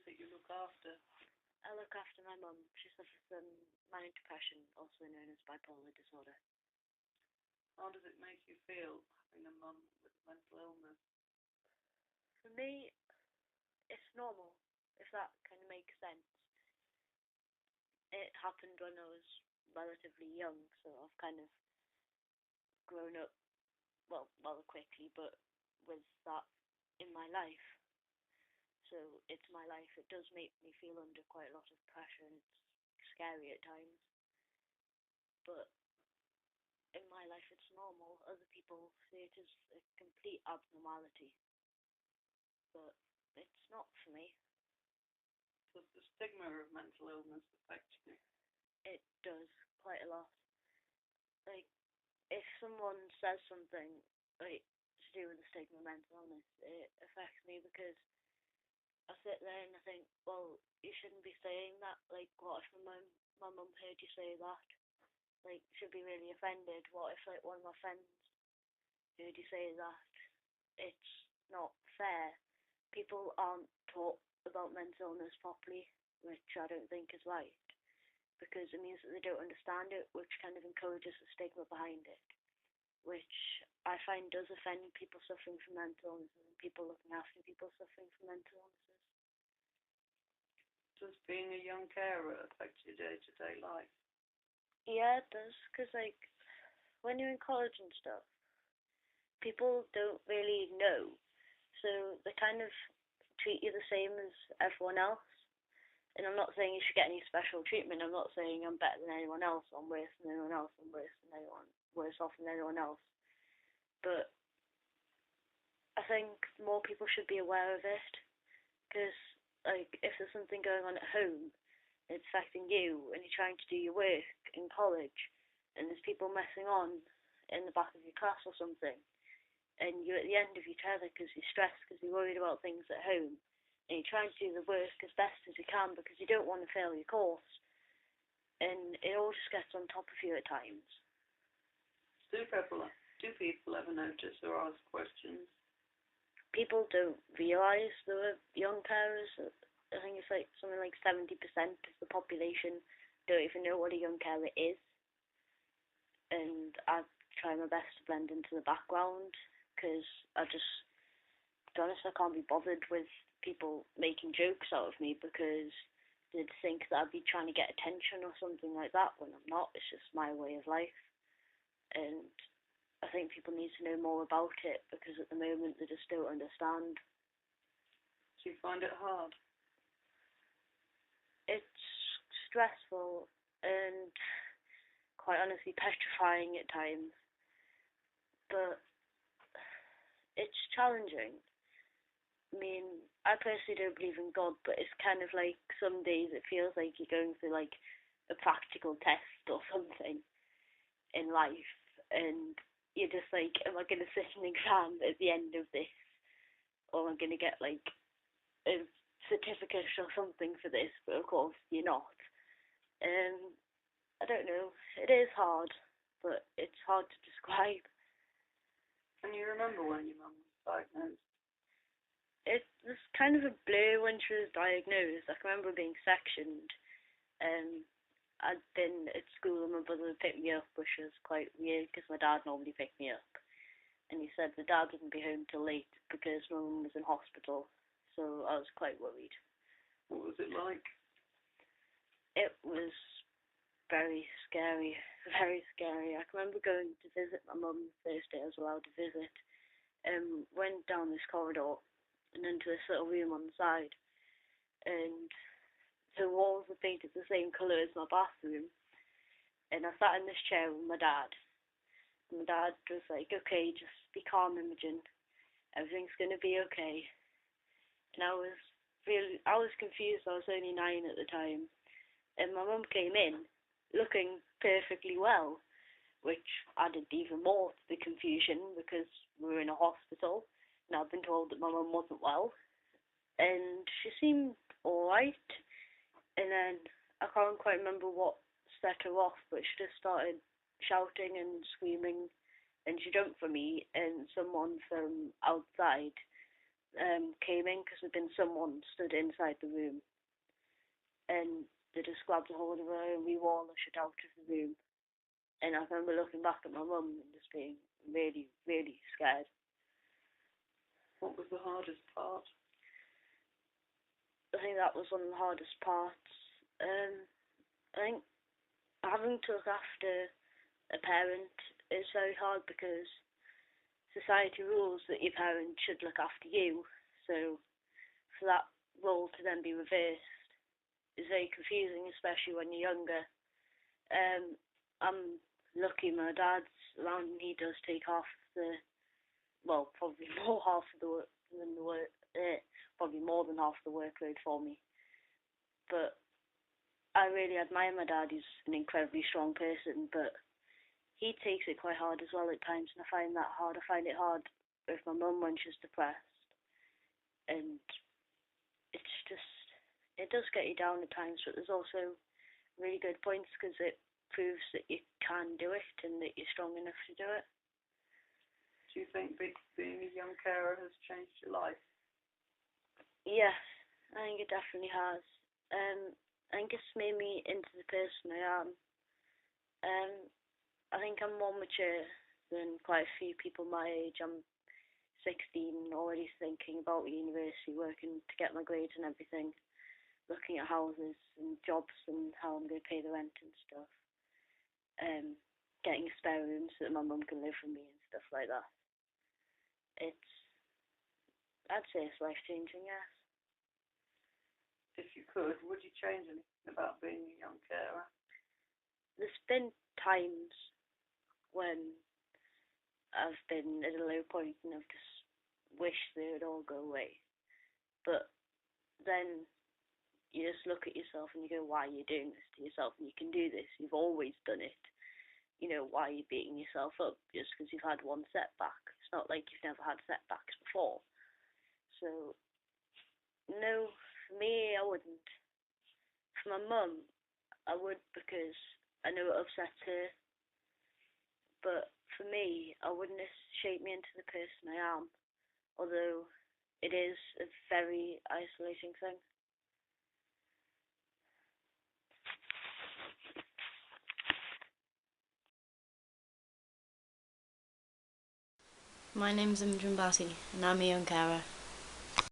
that you look after? I look after my mum. She suffers from manic depression, also known as bipolar disorder. How does it make you feel having a mum with mental illness? For me, it's normal, if that kind of makes sense. It happened when I was relatively young, so I've kind of grown up, well, rather quickly, but with that in my life. So it's my life. It does make me feel under quite a lot of pressure, and it's scary at times. But in my life, it's normal. Other people see it as a complete abnormality. But it's not for me. Does the stigma of mental illness affect you? It does quite a lot. Like, if someone says something like to do with the stigma of mental illness, it affects me because I sit there and I think, well, you shouldn't be saying that. Like, what if my mum heard you say that? Like, she'd be really offended. What if, like, one of my friends heard you say that? It's not fair. People aren't taught about mental illness properly, which I don't think is right, because it means that they don't understand it, which kind of encourages the stigma behind it, which I find does offend people suffering from mental illnesses and people looking after people suffering from mental illnesses. Does being a young carer affect your day-to-day life? Yeah, it does, because, like, when you're in college and stuff, people don't really know, so they kind of treat you the same as everyone else. And I'm not saying you should get any special treatment. I'm not saying I'm better than anyone else, I'm worse than anyone else, I'm worse off than anyone else. But I think more people should be aware of it, because, like, if there's something going on at home, it's affecting you, and you're trying to do your work in college, and there's people messing on in the back of your class or something, and you're at the end of your tether because you're stressed, because you're worried about things at home, and you're trying to do the work as best as you can because you don't want to fail your course, and it all just gets on top of you at times. Do people ever notice or ask questions? People don't realise there are young carers. I think it's like something like 70% of the population don't even know what a young carer is. And I try my best to blend into the background, because to be honest, I can't be bothered with people making jokes out of me because they'd think that I'd be trying to get attention or something like that, when I'm not. It's just my way of life. And I think people need to know more about it, because at the moment they just don't understand. Do you find it hard? It's stressful and quite honestly petrifying at times, but it's challenging. I mean, I personally don't believe in God, but it's kind of like some days it feels like you're going through like a practical test or something in life, and you're just like, am I going to sit an exam at the end of this, or am I going to get like a certificate or something for this? But of course you're not. I don't know, it is hard, but it's hard to describe. Can you remember when your mum was diagnosed? It was kind of a blur when she was diagnosed. I can remember being sectioned. I'd been at school and my brother would pick me up, which was quite weird because my dad normally picked me up. And he said the dad wouldn't be home till late because my mum was in hospital, so I was quite worried. What was it like? It was very scary, very scary. I can remember going to visit my mum the first day I was allowed to visit. Went down this corridor and into this little room on the side, and the walls were painted the same colour as my bathroom, and I sat in this chair with my dad, and my dad was like, okay, just be calm, Imogen, everything's going to be okay. And I was confused. I was only 9 at the time, and my mum came in looking perfectly well, which added even more to the confusion because we were in a hospital and I'd been told that my mum wasn't well, and she seemed alright. And then I can't quite remember what set her off, but she just started shouting and screaming, and she jumped for me, and someone from outside came in because there'd been someone stood inside the room, and they just grabbed a hold of her and we were all ushered out of the room. And I remember looking back at my mum and just being really, really scared. What was the hardest part? I think that was one of the hardest parts. I think having to look after a parent is very hard because society rules that your parent should look after you. So for that role to then be reversed is very confusing, especially when you're younger. I'm lucky my dad's around and he does take half probably more half of the work than the work, probably more than half the workload for me. But I really admire my dad. He's an incredibly strong person, but he takes it quite hard as well at times, and I find that hard. I find it hard with my mum when she's depressed, and it does get you down at times, but there's also really good points because it proves that you can do it and that you're strong enough to do it. Do you think being a young carer has changed your life? Yes, I think it definitely has. I think it's made me into the person I am. I think I'm more mature than quite a few people my age. I'm 16, already thinking about university, working to get my grades and everything, looking at houses and jobs and how I'm going to pay the rent and stuff. Getting a spare room so that my mum can live with me and stuff like that. I'd say it's life-changing, yes. If you could, would you change anything about being a young carer? There's been times when I've been at a low point and I've just wished they would all go away. But then you just look at yourself and you go, why are you doing this to yourself? And you can do this. You've always done it. You know, why are you beating yourself up just because you've had one setback? It's not like you've never had setbacks before. So, no, for me, I wouldn't. For my mum, I would because I know it upsets her. But for me, I wouldn't have shaped me into the person I am, although it is a very isolating thing. My name's Imogen-Jane and I'm a young carer.